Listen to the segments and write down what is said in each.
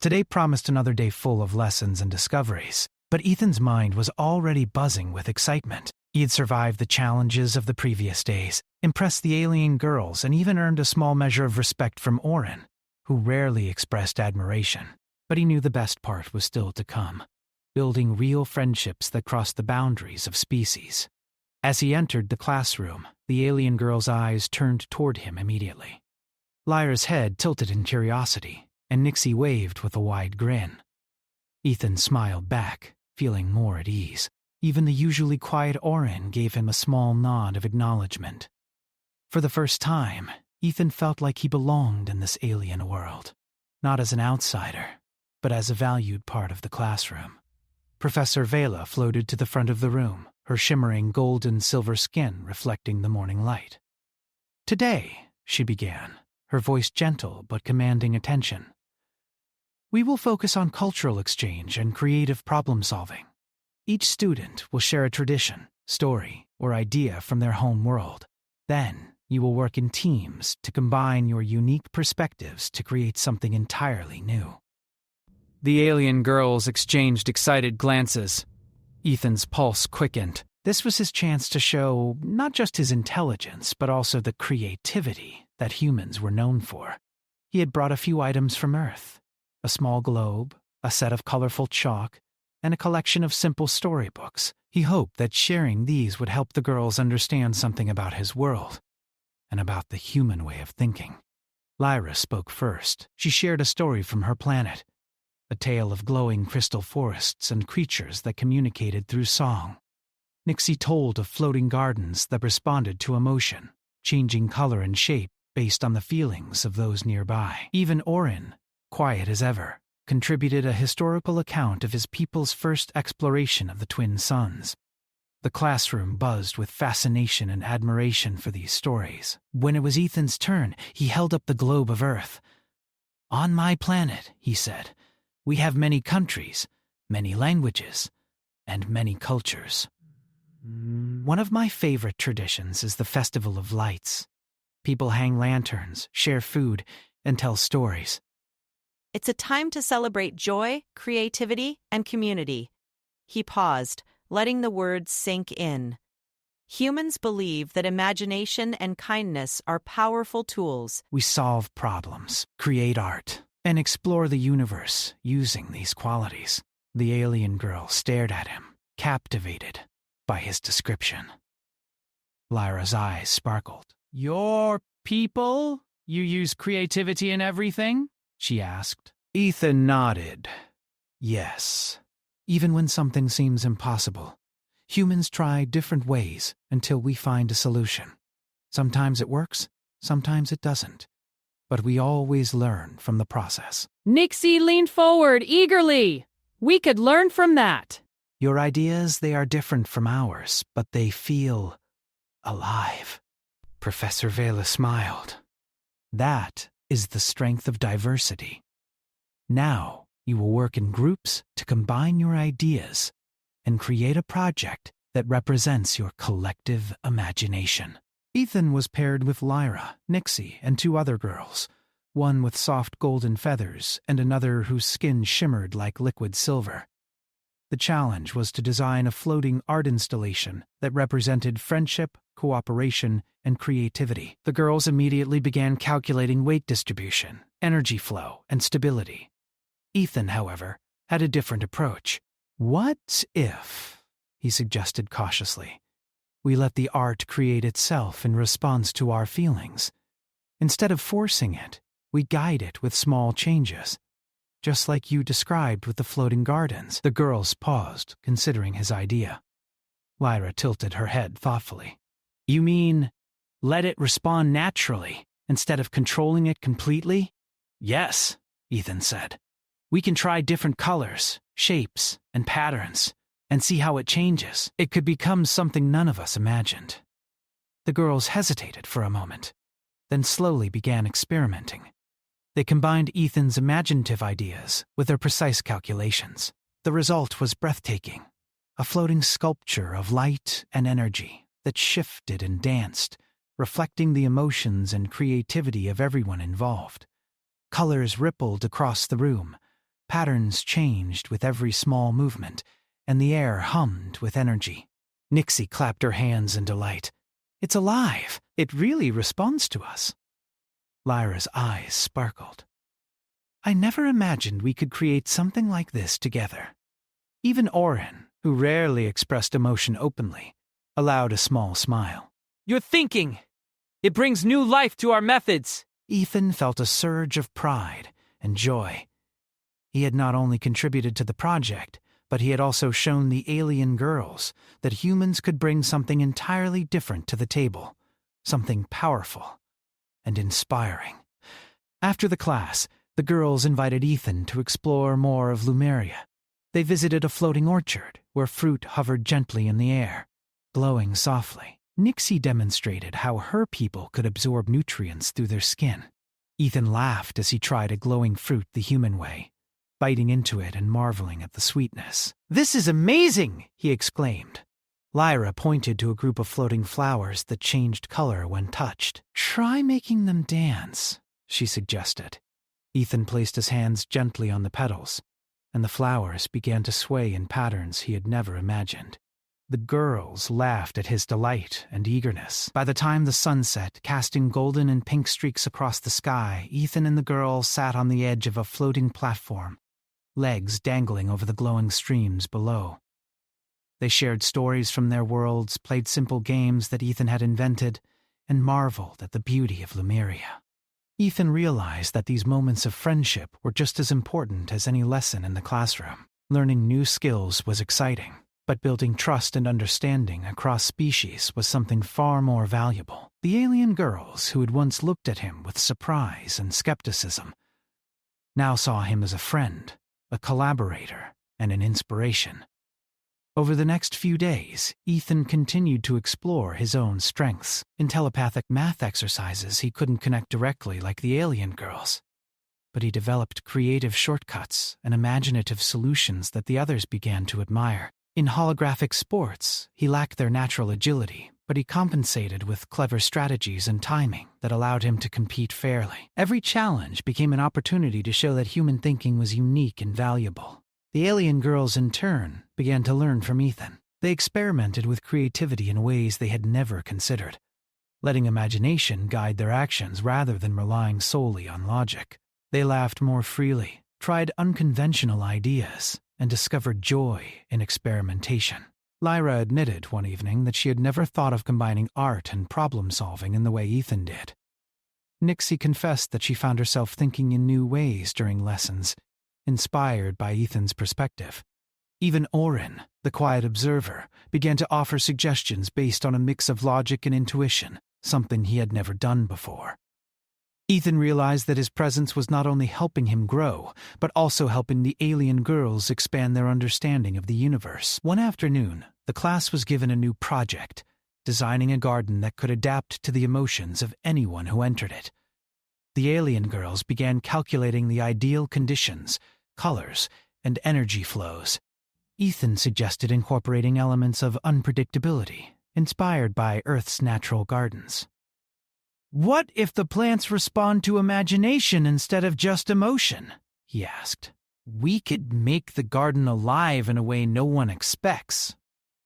Today promised another day full of lessons and discoveries, but Ethan's mind was already buzzing with excitement. He had survived the challenges of the previous days, impressed the alien girls, and even earned a small measure of respect from Orin, who rarely expressed admiration. But he knew the best part was still to come, building real friendships that crossed the boundaries of species. As he entered the classroom, the alien girl's eyes turned toward him immediately. Lyra's head tilted in curiosity, and Nixie waved with a wide grin. Ethan smiled back, feeling more at ease. Even the usually quiet Orin gave him a small nod of acknowledgement. For the first time, Ethan felt like he belonged in this alien world, not as an outsider, but as a valued part of the classroom. Professor Vela floated to the front of the room, her shimmering gold-and-silver skin reflecting the morning light. "Today," she began, her voice gentle but commanding attention, "we will focus on cultural exchange and creative problem-solving. Each student will share a tradition, story, or idea from their home world. Then, you will work in teams to combine your unique perspectives to create something entirely new." The alien girls exchanged excited glances. Ethan's pulse quickened. This was his chance to show not just his intelligence, but also the creativity that humans were known for. He had brought a few items from Earth: a small globe, a set of colorful chalk, and a collection of simple storybooks. He hoped that sharing these would help the girls understand something about his world, and about the human way of thinking. Lyra spoke first. She shared a story from her planet, a tale of glowing crystal forests and creatures that communicated through song. Nixie told of floating gardens that responded to emotion, changing color and shape based on the feelings of those nearby. Even Orin, quiet as ever, contributed a historical account of his people's first exploration of the twin suns. The classroom buzzed with fascination and admiration for these stories. When it was Ethan's turn, he held up the globe of Earth. "On my planet," he said, "we have many countries, many languages, and many cultures. One of my favorite traditions is the Festival of Lights. People hang lanterns, share food, and tell stories. It's a time to celebrate joy, creativity, and community." He paused, letting the words sink in. Humans believe that imagination and kindness are powerful tools. We solve problems, create art, and explore the universe using these qualities." The alien girl stared at him, captivated by his description. Lyra's eyes sparkled. "Your people? You use creativity in everything?" she asked. Ethan nodded. "Yes. Even when something seems impossible, humans try different ways until we find a solution. Sometimes it works, sometimes it doesn't. But we always learn from the process." Nixie leaned forward eagerly. "We could learn from that." "Your ideas, they are different from ours, but they feel alive." Professor Vela smiled. "That is the strength of diversity. Now, you will work in groups to combine your ideas and create a project that represents your collective imagination." Ethan was paired with Lyra, Nixie, and two other girls, one with soft golden feathers and another whose skin shimmered like liquid silver. The challenge was to design a floating art installation that represented friendship, cooperation, and creativity. The girls immediately began calculating weight distribution, energy flow, and stability. Ethan, however, had a different approach. "What if," he suggested cautiously, "we let the art create itself in response to our feelings? Instead of forcing it, we guide it with small changes. Just like you described with the floating gardens." The girls paused, considering his idea. Lyra tilted her head thoughtfully. "You mean, let it respond naturally, instead of controlling it completely?" "Yes," Ethan said. "We can try different colors, shapes, and patterns, and see how it changes. It could become something none of us imagined." The girls hesitated for a moment, then slowly began experimenting. They combined Ethan's imaginative ideas with their precise calculations. The result was breathtaking, a floating sculpture of light and energy that shifted and danced, reflecting the emotions and creativity of everyone involved. Colors rippled across the room, Patterns changed with every small movement, and the air hummed with energy. Nixie clapped her hands in delight. "It's alive! It really responds to us." Lyra's eyes sparkled. "I never imagined we could create something like this together." Even Orin, who rarely expressed emotion openly, allowed a small smile. "You're thinking! It brings new life to our methods!" Ethan felt a surge of pride and joy. He had not only contributed to the project, but he had also shown the alien girls that humans could bring something entirely different to the table, something powerful and inspiring. After the class, the girls invited Ethan to explore more of Lumeria. They visited a floating orchard where fruit hovered gently in the air, glowing softly. Nixie demonstrated how her people could absorb nutrients through their skin. Ethan laughed as he tried a glowing fruit the human way, biting into it and marveling at the sweetness. "This is amazing!" he exclaimed. Lyra pointed to a group of floating flowers that changed color when touched. "Try making them dance," she suggested. Ethan placed his hands gently on the petals, and the flowers began to sway in patterns he had never imagined. The girls laughed at his delight and eagerness. By the time the sun set, casting golden and pink streaks across the sky, Ethan and the girl sat on the edge of a floating platform, legs dangling over the glowing streams below. They shared stories from their worlds, played simple games that Ethan had invented, and marveled at the beauty of Lumeria. Ethan realized that these moments of friendship were just as important as any lesson in the classroom. Learning new skills was exciting, but building trust and understanding across species was something far more valuable. The alien girls, who had once looked at him with surprise and skepticism, now saw him as a friend, a collaborator, and an inspiration. Over the next few days, Ethan continued to explore his own strengths. In telepathic math exercises, he couldn't connect directly like the alien girls, but he developed creative shortcuts and imaginative solutions that the others began to admire. In holographic sports, he lacked their natural agility, but he compensated with clever strategies and timing that allowed him to compete fairly. Every challenge became an opportunity to show that human thinking was unique and valuable. The alien girls, in turn, began to learn from Ethan. They experimented with creativity in ways they had never considered, letting imagination guide their actions rather than relying solely on logic. They laughed more freely, tried unconventional ideas, and discovered joy in experimentation. Lyra admitted one evening that she had never thought of combining art and problem-solving in the way Ethan did. Nixie confessed that she found herself thinking in new ways during lessons, inspired by Ethan's perspective. Even Orin, the quiet observer, began to offer suggestions based on a mix of logic and intuition, something he had never done before. Ethan realized that his presence was not only helping him grow, but also helping the alien girls expand their understanding of the universe. One afternoon, the class was given a new project, designing a garden that could adapt to the emotions of anyone who entered it. The alien girls began calculating the ideal conditions, colors, and energy flows. Ethan suggested incorporating elements of unpredictability, inspired by Earth's natural gardens. "What if the plants respond to imagination instead of just emotion?" he asked. "We could make the garden alive in a way no one expects."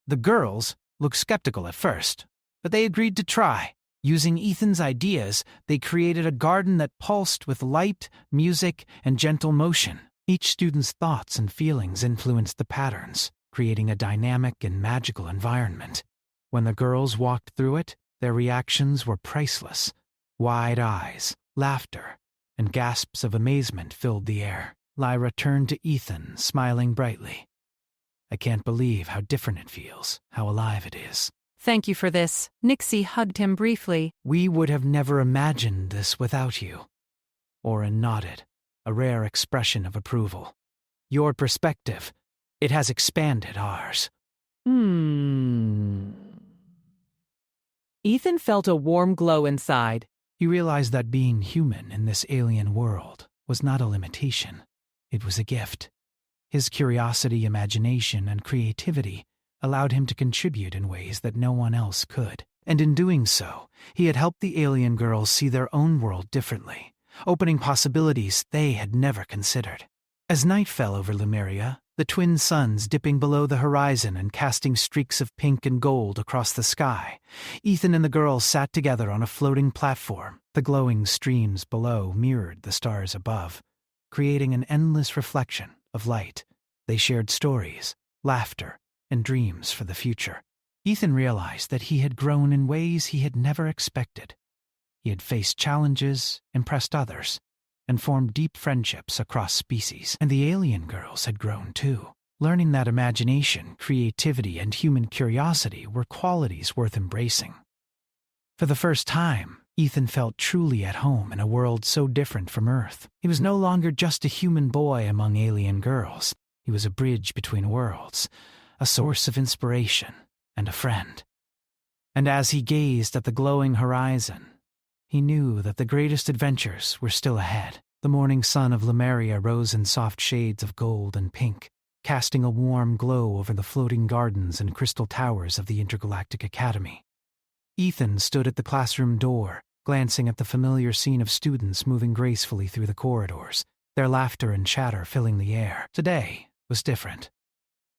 The girls looked skeptical at first, but they agreed to try. Using Ethan's ideas, they created a garden that pulsed with light, music, and gentle motion. Each student's thoughts and feelings influenced the patterns, creating a dynamic and magical environment. When the girls walked through it, their reactions were priceless. Wide eyes, laughter, and gasps of amazement filled the air. Lyra turned to Ethan, smiling brightly. "I can't believe how different it feels, how alive it is." Thank you for this. Nixie hugged him briefly. "We would have never imagined this without you." Orin nodded, a rare expression of approval. "Your perspective, it has expanded ours." Ethan felt a warm glow inside. He realized that being human in this alien world was not a limitation. It was a gift. His curiosity, imagination, and creativity allowed him to contribute in ways that no one else could. And in doing so, he had helped the alien girls see their own world differently, opening possibilities they had never considered. As night fell over Lemuria, the twin suns dipping below the horizon and casting streaks of pink and gold across the sky, Ethan and the girls sat together on a floating platform. The glowing streams below mirrored the stars above, creating an endless reflection of light. They shared stories, laughter, and dreams for the future. Ethan realized that he had grown in ways he had never expected. He had faced challenges, impressed others, and formed deep friendships across species. And the alien girls had grown too, learning that imagination, creativity, and human curiosity were qualities worth embracing. For the first time, Ethan felt truly at home in a world so different from Earth. He was no longer just a human boy among alien girls. He was a bridge between worlds, a source of inspiration, and a friend. And as he gazed at the glowing horizon, he knew that the greatest adventures were still ahead. The morning sun of Lemuria rose in soft shades of gold and pink, casting a warm glow over the floating gardens and crystal towers of the Intergalactic Academy. Ethan stood at the classroom door, glancing at the familiar scene of students moving gracefully through the corridors, their laughter and chatter filling the air. Today was different.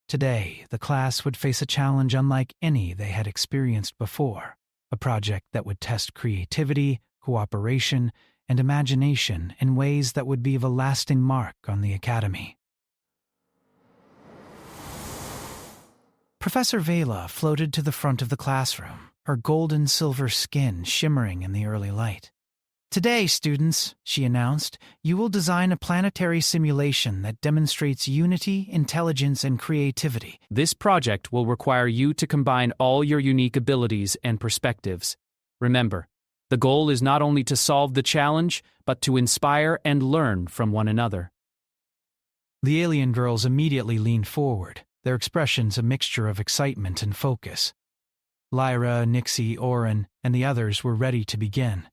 Today, the class would face a challenge unlike any they had experienced before, a project that would test creativity, cooperation, and imagination in ways that would be of a lasting mark on the Academy. Professor Vela floated to the front of the classroom, her golden-silver skin shimmering in the early light. "Today, students," she announced, "you will design a planetary simulation that demonstrates unity, intelligence, and creativity." This project will require you to combine all your unique abilities and perspectives. Remember, the goal is not only to solve the challenge, but to inspire and learn from one another. The alien girls immediately leaned forward, their expressions a mixture of excitement and focus. Lyra, Nixie, Oren, and the others were ready to begin,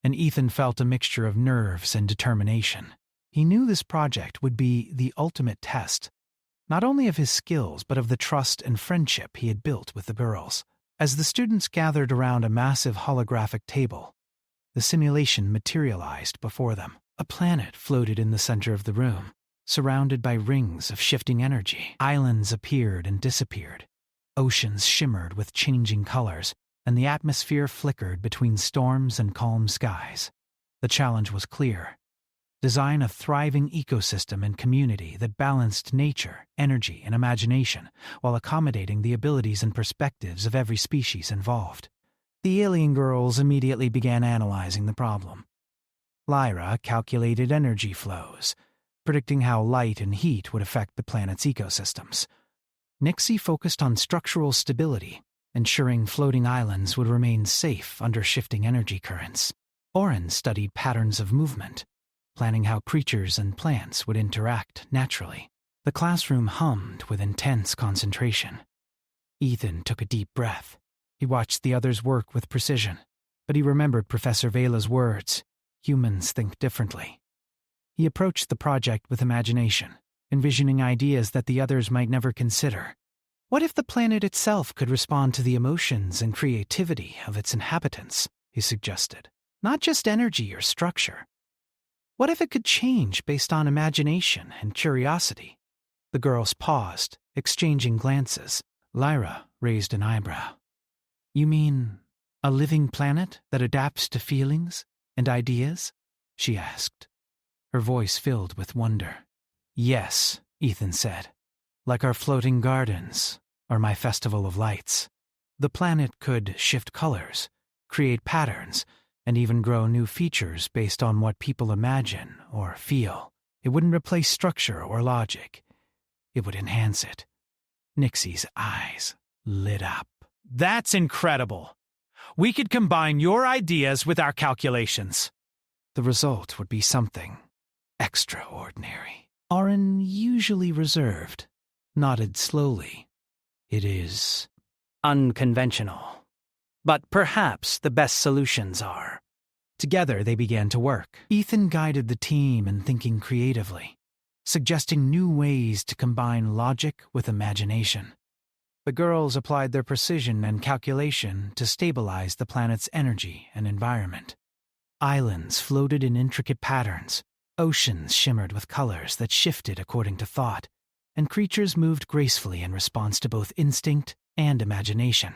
and Ethan felt a mixture of nerves and determination. He knew this project would be the ultimate test, not only of his skills but of the trust and friendship he had built with the girls. As the students gathered around a massive holographic table, the simulation materialized before them. A planet floated in the center of the room, surrounded by rings of shifting energy. Islands appeared and disappeared. Oceans shimmered with changing colors, and the atmosphere flickered between storms and calm skies. The challenge was clear: design a thriving ecosystem and community that balanced nature, energy, and imagination while accommodating the abilities and perspectives of every species involved. The alien girls immediately began analyzing the problem. Lyra calculated energy flows, predicting how light and heat would affect the planet's ecosystems. Nixie focused on structural stability, ensuring floating islands would remain safe under shifting energy currents. Oren studied patterns of movement, planning how creatures and plants would interact naturally. The classroom hummed with intense concentration. Ethan took a deep breath. He watched the others work with precision, but he remembered Professor Vela's words: humans think differently. He approached the project with imagination, envisioning ideas that the others might never consider. What if the planet itself could respond to the emotions and creativity of its inhabitants, he suggested, not just energy or structure. What if it could change based on imagination and curiosity? The girls paused, exchanging glances. Lyra raised an eyebrow. "You mean a living planet that adapts to feelings and ideas?" she asked, her voice filled with wonder. "Yes," Ethan said, "like our floating gardens or my festival of lights. The planet could shift colors, create patterns, and even grow new features based on what people imagine or feel. It wouldn't replace structure or logic. It would enhance it." Nixie's eyes lit up. "That's incredible! We could combine your ideas with our calculations." The result would be something extraordinary. Oren, usually reserved, nodded slowly. "It is unconventional, but perhaps the best solutions are." Together they began to work. Ethan guided the team in thinking creatively, suggesting new ways to combine logic with imagination. The girls applied their precision and calculation to stabilize the planet's energy and environment. Islands floated in intricate patterns, Oceans shimmered with colors that shifted according to thought, and creatures moved gracefully in response to both instinct and imagination.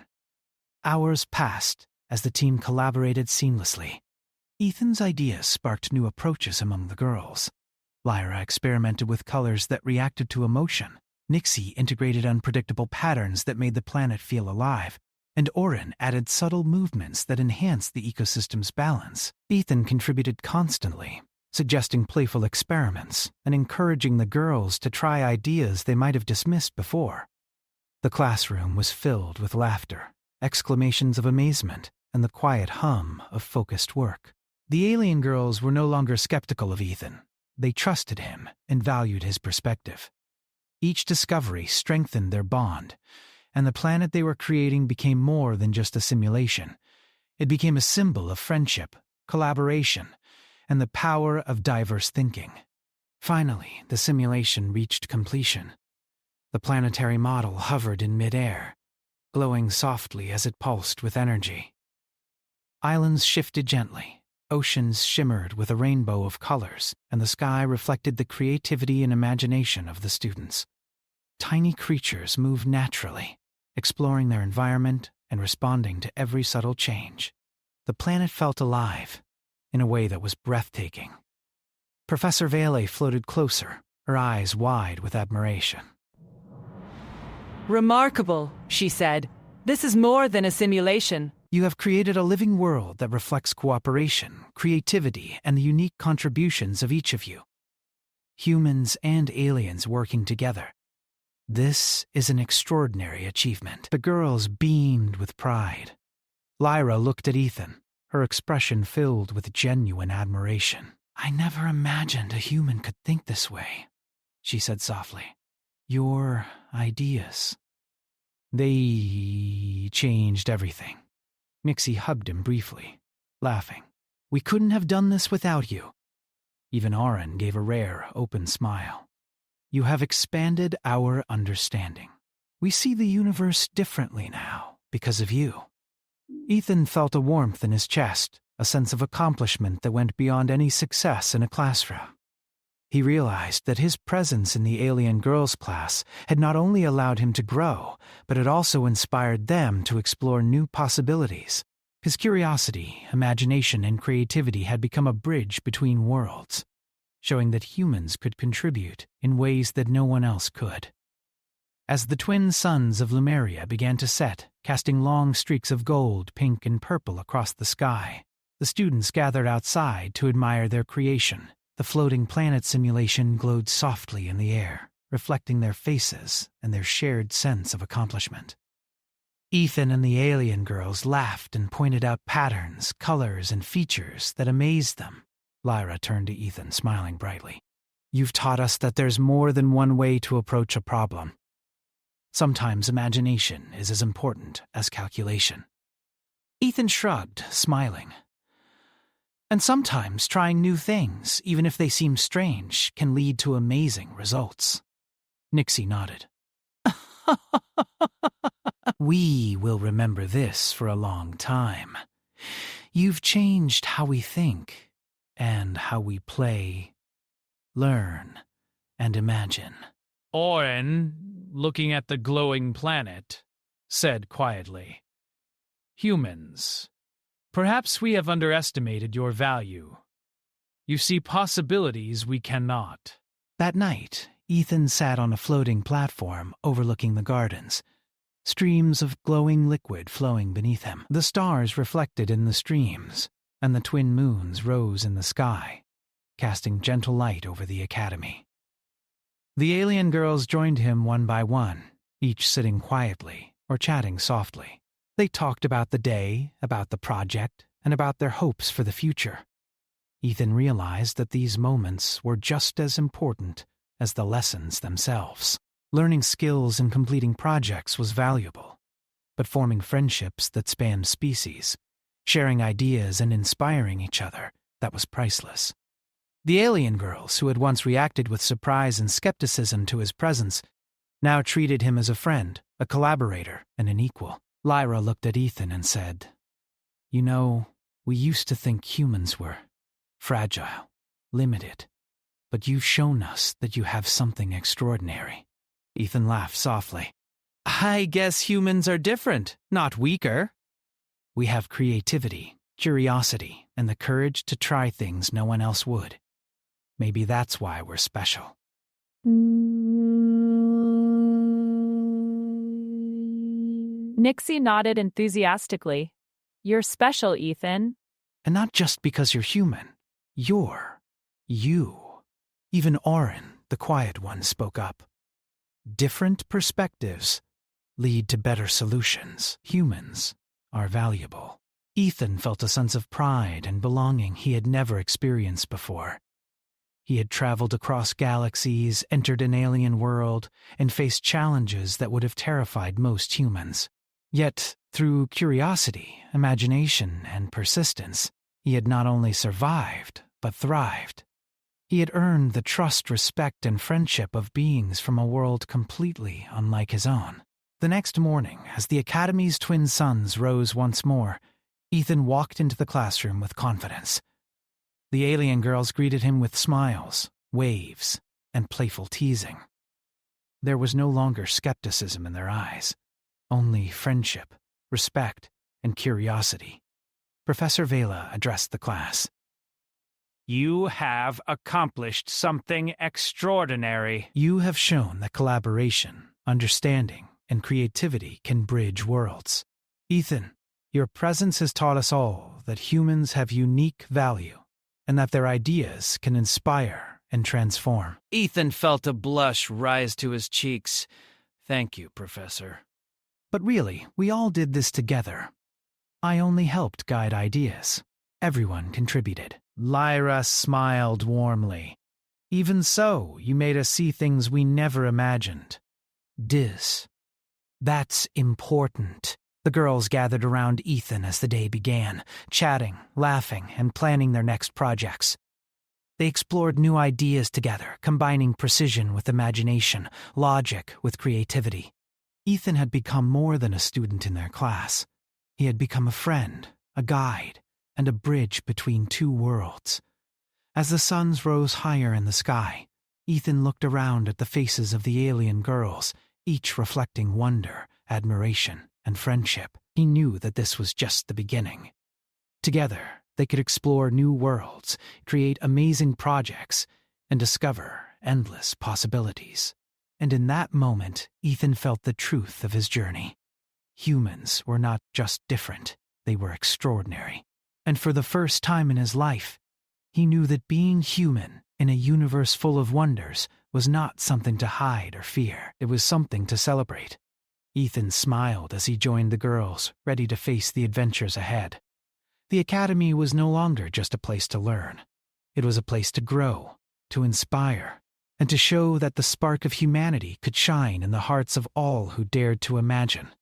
Hours passed as the team collaborated seamlessly. Ethan's ideas sparked new approaches among the girls. Lyra experimented with colors that reacted to emotion. Nixie integrated unpredictable patterns that made the planet feel alive, and Orin added subtle movements that enhanced the ecosystem's balance. Ethan contributed constantly, suggesting playful experiments and encouraging the girls to try ideas they might have dismissed before. The classroom was filled with laughter, exclamations of amazement, and the quiet hum of focused work. The alien girls were no longer skeptical of Ethan. They trusted him and valued his perspective. Each discovery strengthened their bond, and the planet they were creating became more than just a simulation. It became a symbol of friendship, collaboration, and the power of diverse thinking. Finally, the simulation reached completion. The planetary model hovered in midair, glowing softly as it pulsed with energy. Islands shifted gently, oceans shimmered with a rainbow of colors, and the sky reflected the creativity and imagination of the students. Tiny creatures moved naturally, exploring their environment and responding to every subtle change. The planet felt alive, in a way that was breathtaking. Professor Vele floated closer, her eyes wide with admiration. Remarkable, she said. This is more than a simulation. You have created a living world that reflects cooperation, creativity, and the unique contributions of each of you. Humans and aliens working together. This is an extraordinary achievement. The girls beamed with pride. Lyra looked at Ethan, her expression filled with genuine admiration. I never imagined a human could think this way, she said softly. Your ideas. They changed everything. Nixie hugged him briefly, laughing. We couldn't have done this without you. Even Oren gave a rare, open smile. You have expanded our understanding. We see the universe differently now because of you. Ethan felt a warmth in his chest, a sense of accomplishment that went beyond any success in a classroom. He realized that his presence in the alien girls' class had not only allowed him to grow, but had also inspired them to explore new possibilities. His curiosity, imagination, and creativity had become a bridge between worlds, showing that humans could contribute in ways that no one else could. As the twin suns of Lemuria began to set, casting long streaks of gold, pink, and purple across the sky, the students gathered outside to admire their creation. The floating planet simulation glowed softly in the air, reflecting their faces and their shared sense of accomplishment. Ethan and the alien girls laughed and pointed out patterns, colors, and features that amazed them. Lyra turned to Ethan, smiling brightly. You've taught us that there's more than one way to approach a problem. Sometimes imagination is as important as calculation. Ethan shrugged, smiling. And sometimes trying new things, even if they seem strange, can lead to amazing results. Nixie nodded. We will remember this for a long time. You've changed how we think, and how we play, learn, and imagine. Oren, looking at the glowing planet, said quietly, Humans, perhaps we have underestimated your value. You see possibilities we cannot. That night, Ethan sat on a floating platform overlooking the gardens, streams of glowing liquid flowing beneath him. The stars reflected in the streams, and the twin moons rose in the sky, casting gentle light over the academy. The alien girls joined him one by one, each sitting quietly or chatting softly. They talked about the day, about the project, and about their hopes for the future. Ethan realized that these moments were just as important as the lessons themselves. Learning skills and completing projects was valuable, but forming friendships that spanned species, sharing ideas and inspiring each other, that was priceless. The alien girls, who had once reacted with surprise and skepticism to his presence, now treated him as a friend, a collaborator, and an equal. Lyra looked at Ethan and said, You know, we used to think humans were fragile, limited, but you've shown us that you have something extraordinary." Ethan laughed softly. "I guess humans are different, not weaker. We have creativity, curiosity, and the courage to try things no one else would. Maybe that's why we're special." Nixie nodded enthusiastically. "You're special, Ethan." And not just because you're human. You're you. Even Oren, the quiet one, spoke up. "Different perspectives lead to better solutions. Humans are valuable." Ethan felt a sense of pride and belonging he had never experienced before. He had traveled across galaxies, entered an alien world, and faced challenges that would have terrified most humans. Yet, through curiosity, imagination, and persistence, he had not only survived, but thrived. He had earned the trust, respect, and friendship of beings from a world completely unlike his own. The next morning, as the Academy's twin suns rose once more, Ethan walked into the classroom with confidence. The alien girls greeted him with smiles, waves, and playful teasing. There was no longer skepticism in their eyes, only friendship, respect, and curiosity. Professor Vela addressed the class. "You have accomplished something extraordinary." "You have shown that collaboration, understanding, and creativity can bridge worlds. Ethan, your presence has taught us all that humans have unique value, and that their ideas can inspire and transform." Ethan felt a blush rise to his cheeks. "Thank you, Professor." "But really, we all did this together. I only helped guide ideas. Everyone contributed." Lyra smiled warmly. "Even so, you made us see things we never imagined. That's important." The girls gathered around Ethan as the day began, chatting, laughing, and planning their next projects. They explored new ideas together, combining precision with imagination, logic with creativity. Ethan had become more than a student in their class. He had become a friend, a guide, and a bridge between two worlds. As the suns rose higher in the sky, Ethan looked around at the faces of the alien girls, each reflecting wonder, admiration, and friendship. He knew that this was just the beginning. Together, they could explore new worlds, create amazing projects, and discover endless possibilities. And in that moment, Ethan felt the truth of his journey. Humans were not just different, they were extraordinary. And for the first time in his life, he knew that being human in a universe full of wonders was not something to hide or fear. It was something to celebrate. Ethan smiled as he joined the girls, ready to face the adventures ahead. The Academy was no longer just a place to learn. It was a place to grow, to inspire, and to show that the spark of humanity could shine in the hearts of all who dared to imagine.